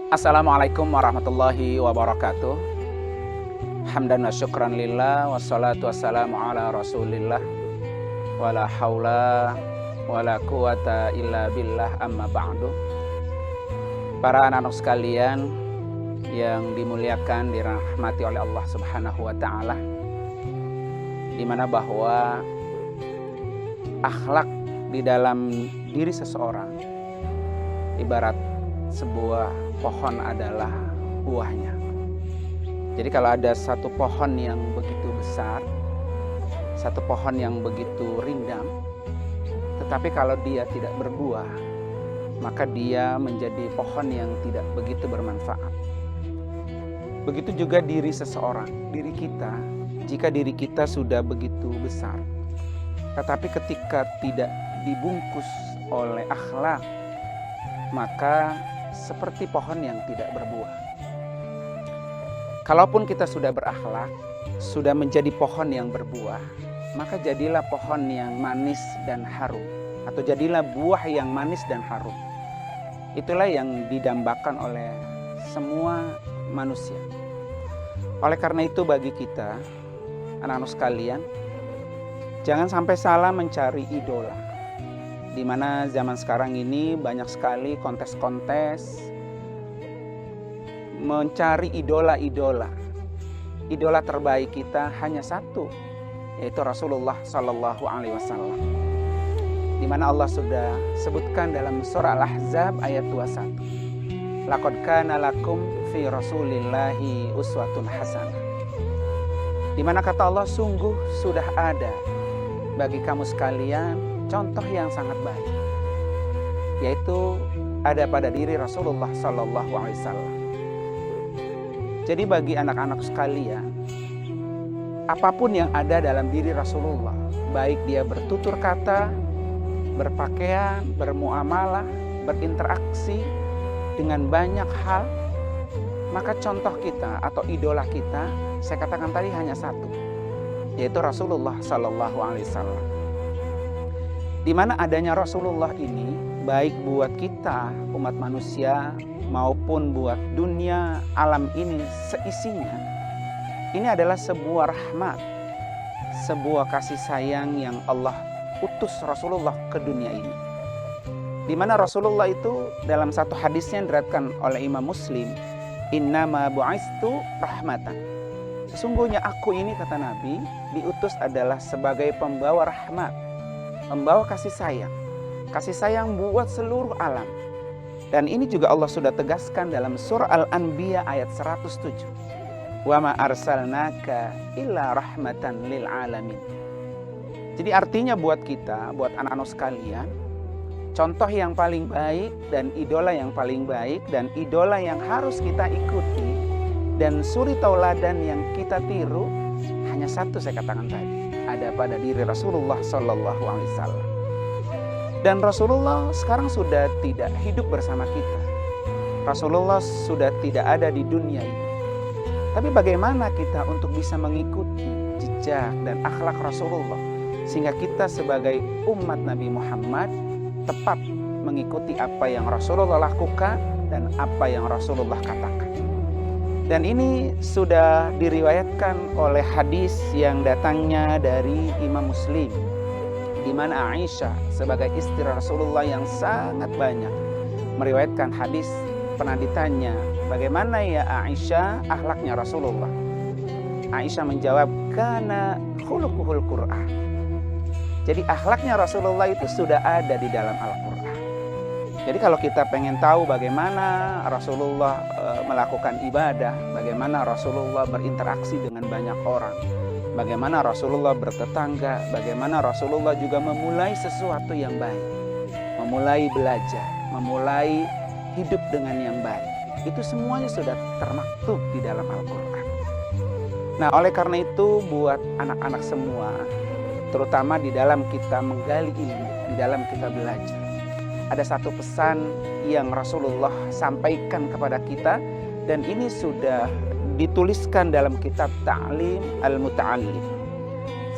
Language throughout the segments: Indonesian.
Assalamualaikum warahmatullahi wabarakatuh. Hamdan wa syukran lillah, wassalatu wassalamu ala rasulillah, wala haula wala quwata illa billah, amma ba'du. Para anak-anak sekalian yang dimuliakan, dirahmati oleh Allah Subhanahu wa ta'ala, di mana bahwa akhlak di dalam diri seseorang ibarat sebuah pohon adalah buahnya. Jadi kalau ada satu pohon yang begitu besar, satu pohon yang begitu rindang, tetapi kalau dia tidak berbuah, maka dia menjadi pohon yang tidak begitu bermanfaat. Begitu juga diri seseorang, diri kita, jika diri kita sudah begitu besar, tetapi ketika tidak dibungkus oleh akhlak, maka seperti pohon yang tidak berbuah. Kalaupun kita sudah berakhlak, sudah menjadi pohon yang berbuah, maka jadilah pohon yang manis dan harum, atau jadilah buah yang manis dan harum. Itulah yang didambakan oleh semua manusia. Oleh karena itu bagi kita, anak-anak sekalian, jangan sampai salah mencari idola. Di mana zaman sekarang ini banyak sekali kontes-kontes mencari idola-idola. Idola terbaik kita hanya satu, yaitu Rasulullah Sallallahu Alaihi Wasallam. Di mana Allah sudah sebutkan dalam surah Al-Ahzab ayat 21. Laqad kana lakum fi Rasulillahi uswatun hasanah. Di mana kata Allah, sungguh sudah ada bagi kamu sekalian contoh yang sangat baik, yaitu ada pada diri Rasulullah Sallallahu Alaihi Wasallam. Jadi bagi anak-anak sekalian, apapun yang ada dalam diri Rasulullah, baik dia bertutur kata, berpakaian, bermuamalah, berinteraksi dengan banyak hal, maka contoh kita atau idola kita, saya katakan tadi hanya satu, yaitu Rasulullah Sallallahu Alaihi Wasallam. Di mana adanya Rasulullah ini baik buat kita umat manusia maupun buat dunia alam ini seisinya, ini adalah sebuah rahmat, sebuah kasih sayang yang Allah utus Rasulullah ke dunia ini. Di mana Rasulullah itu dalam satu hadisnya yang diriwayatkan oleh Imam Muslim, innama bu'istu rahmatan. Sesungguhnya aku ini, kata Nabi, diutus adalah sebagai pembawa rahmat, membawa kasih sayang buat seluruh alam. Dan ini juga Allah sudah tegaskan dalam surah Al-Anbiya ayat 107. Wa ma arsalnaka illa rahmatan lil alamin. Jadi artinya buat kita, buat anak-anak sekalian, contoh yang paling baik dan idola yang paling baik dan idola yang harus kita ikuti dan suri tauladan yang kita tiru hanya satu, saya katakan tadi, ada pada diri Rasulullah Sallallahu Alaihi Wasallam. Dan Rasulullah sekarang sudah tidak hidup bersama kita. Rasulullah sudah tidak ada di dunia ini. Tapi bagaimana kita untuk bisa mengikuti jejak dan akhlak Rasulullah, sehingga kita sebagai umat Nabi Muhammad tepat mengikuti apa yang Rasulullah lakukan dan apa yang Rasulullah katakan. Dan ini sudah diriwayatkan oleh hadis yang datangnya dari Imam Muslim, di mana Aisyah sebagai istri Rasulullah yang sangat banyak meriwayatkan hadis, pernah ditanya, bagaimana ya Aisyah akhlaknya Rasulullah? Aisyah menjawab, kana khuluquhul Qur'an. Jadi akhlaknya Rasulullah itu sudah ada di dalam Al-Qur'an. Jadi kalau kita pengen tahu bagaimana Rasulullah melakukan ibadah, bagaimana Rasulullah berinteraksi dengan banyak orang, bagaimana Rasulullah bertetangga, bagaimana Rasulullah juga memulai sesuatu yang baik, memulai belajar, memulai hidup dengan yang baik, itu semuanya sudah termaktub di dalam Al-Quran. Nah, oleh karena itu buat anak-anak semua, terutama di dalam kita menggali ilmu, di dalam kita belajar, ada satu pesan yang Rasulullah sampaikan kepada kita, dan ini sudah dituliskan dalam kitab Ta'lim Al-Muta'allim.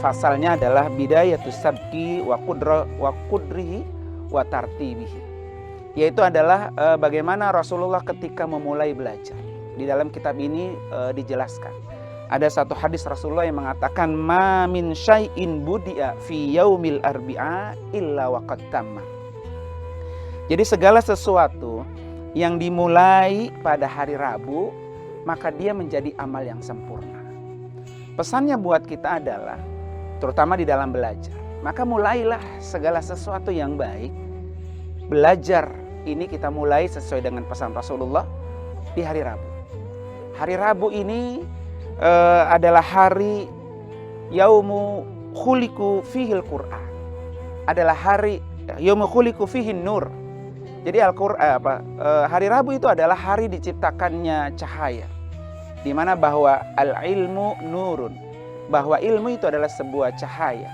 Fasalnya adalah bidayatus sabki wa qudrihi wa tartibihi. yaitu adalah bagaimana Rasulullah ketika memulai belajar. Di dalam kitab ini dijelaskan. Ada satu hadis Rasulullah yang mengatakan, ma min syai'in budi'a fi yaumil arbi'a illa waqad tamma. Jadi segala sesuatu yang dimulai pada hari Rabu, maka dia menjadi amal yang sempurna. Pesannya buat kita adalah, terutama di dalam belajar, maka mulailah segala sesuatu yang baik. Belajar ini kita mulai sesuai dengan pesan Rasulullah di hari Rabu. Hari Rabu ini adalah hari yaumu khuliqu fihil Qur'an. Adalah hari yaumu khuliqu fihin nur. Jadi hari Rabu itu adalah hari diciptakannya cahaya. Di mana bahwa al-ilmu nurun. Bahwa ilmu itu adalah sebuah cahaya.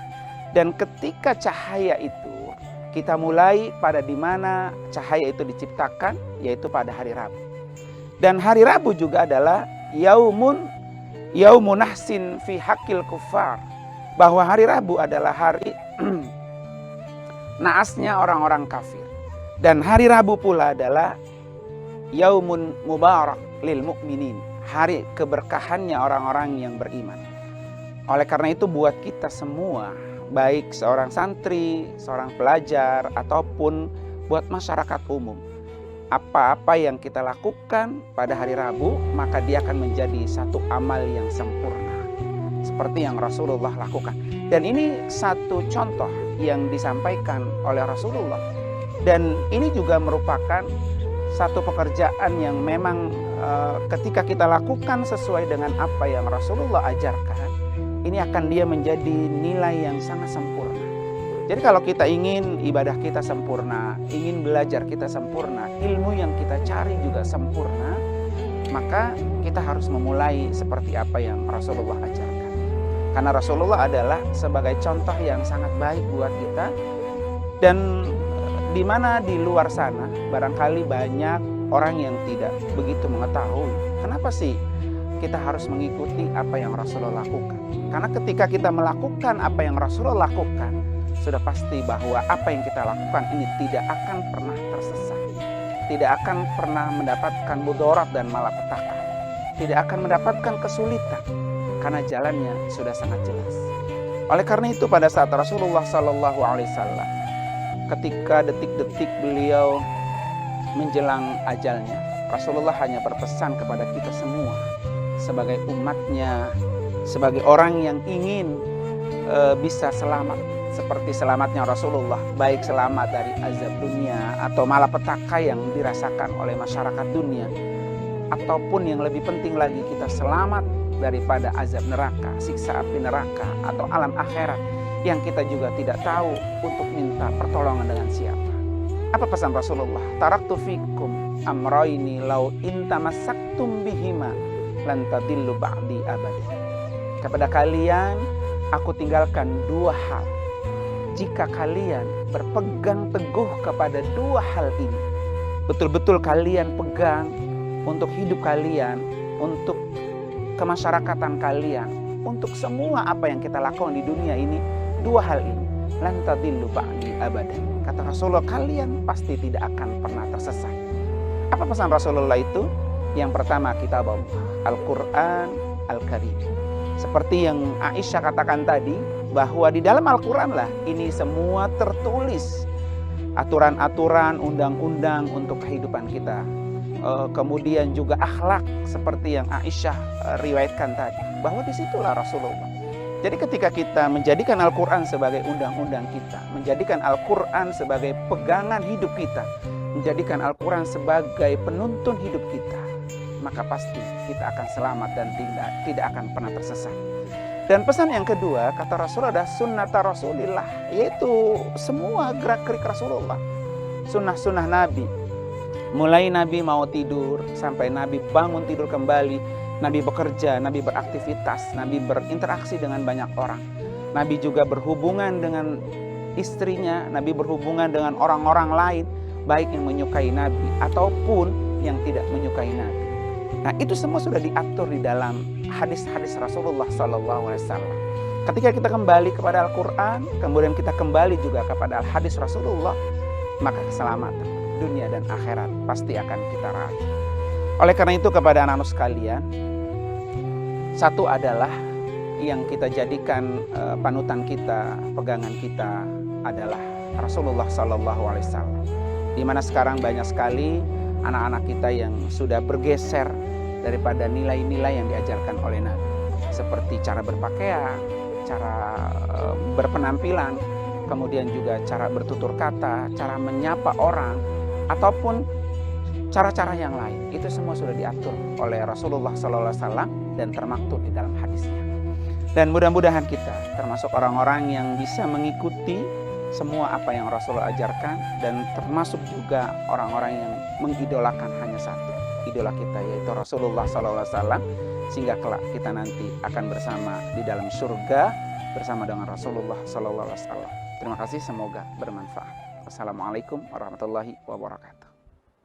Dan ketika cahaya itu kita mulai pada di mana cahaya itu diciptakan, yaitu pada hari Rabu. Dan hari Rabu juga adalah yaumun nahsin fi haqqil kuffar. Bahwa hari Rabu adalah hari naasnya orang-orang kafir. Dan hari Rabu pula adalah yaumun mubarak lil mu'minin. Hari keberkahannya orang-orang yang beriman. Oleh karena itu buat kita semua, baik seorang santri, seorang pelajar, ataupun buat masyarakat umum, apa-apa yang kita lakukan pada hari Rabu, maka dia akan menjadi satu amal yang sempurna. Seperti yang Rasulullah lakukan. Dan ini satu contoh yang disampaikan oleh Rasulullah. Dan ini juga merupakan satu pekerjaan yang memang ketika kita lakukan sesuai dengan apa yang Rasulullah ajarkan, ini akan dia menjadi nilai yang sangat sempurna. Jadi kalau kita ingin ibadah kita sempurna, ingin belajar kita sempurna, ilmu yang kita cari juga sempurna, maka kita harus memulai seperti apa yang Rasulullah ajarkan. Karena Rasulullah adalah sebagai contoh yang sangat baik buat kita. Dan di mana di luar sana barangkali banyak orang yang tidak begitu mengetahui kenapa sih kita harus mengikuti apa yang Rasulullah lakukan. Karena ketika kita melakukan apa yang Rasulullah lakukan, sudah pasti bahwa apa yang kita lakukan ini tidak akan pernah tersesat. Tidak akan pernah mendapatkan mudarat dan malapetaka. Tidak akan mendapatkan kesulitan. Karena jalannya sudah sangat jelas. Oleh karena itu pada saat Rasulullah SAW, ketika detik-detik beliau menjelang ajalnya, Rasulullah hanya berpesan kepada kita semua sebagai umatnya, sebagai orang yang ingin bisa selamat seperti selamatnya Rasulullah, baik selamat dari azab dunia atau malapetaka yang dirasakan oleh masyarakat dunia, ataupun yang lebih penting lagi kita selamat daripada azab neraka, siksa api neraka atau alam akhirat yang kita juga tidak tahu untuk minta pertolongan dengan siapa. Apa pesan Rasulullah? Taraktu fikum amrayni law intamasaktum bihima lan tadillu ba'di abada. Kepada kalian aku tinggalkan dua hal. Jika kalian berpegang teguh kepada dua hal ini, betul-betul kalian pegang untuk hidup kalian, untuk kemasyarakatan kalian, untuk semua apa yang kita lakukan di dunia ini, dua hal ini, lan tadillu ba'di abadan. Kata Rasulullah, kalian pasti tidak akan pernah tersesat. Apa pesan Rasulullah itu? Yang pertama, kitab Allah, Al-Quran Al-Karim. Seperti yang Aisyah katakan tadi, bahwa di dalam Al-Quran lah ini semua tertulis. Aturan-aturan, undang-undang untuk kehidupan kita. Kemudian juga akhlak seperti yang Aisyah riwayatkan tadi. Bahwa disitulah Rasulullah. Jadi ketika kita menjadikan Al-Quran sebagai undang-undang kita, menjadikan Al-Quran sebagai pegangan hidup kita, menjadikan Al-Quran sebagai penuntun hidup kita, maka pasti kita akan selamat dan tidak akan pernah tersesat. Dan pesan yang kedua, kata Rasulullah, adalah sunnata Rasulillah, yaitu semua gerak-gerik Rasulullah, sunnah-sunnah Nabi. Mulai Nabi mau tidur, sampai Nabi bangun tidur kembali, Nabi bekerja, Nabi beraktivitas, Nabi berinteraksi dengan banyak orang. Nabi juga berhubungan dengan istrinya, Nabi berhubungan dengan orang-orang lain, baik yang menyukai Nabi ataupun yang tidak menyukai Nabi. Nah, itu semua sudah diatur di dalam hadis-hadis Rasulullah SAW. Ketika kita kembali kepada Al-Quran, kemudian kita kembali juga kepada hadis Rasulullah, maka keselamatan dunia dan akhirat pasti akan kita raih. Oleh karena itu kepada anak-anak sekalian, satu adalah yang kita jadikan panutan kita, pegangan kita adalah Rasulullah SAW. Di mana sekarang banyak sekali anak-anak kita yang sudah bergeser daripada nilai-nilai yang diajarkan oleh Nabi, seperti cara berpakaian, cara berpenampilan, kemudian juga cara bertutur kata, cara menyapa orang, ataupun cara-cara yang lain. Itu semua sudah diatur oleh Rasulullah SAW dan termaktub di dalam hadisnya. Dan mudah-mudahan kita termasuk orang-orang yang bisa mengikuti semua apa yang Rasulullah ajarkan, dan termasuk juga orang-orang yang mengidolakan hanya satu idola kita, yaitu Rasulullah SAW, sehingga kelak kita nanti akan bersama di dalam surga bersama dengan Rasulullah SAW. Terima kasih, semoga bermanfaat. Wassalamualaikum warahmatullahi wabarakatuh.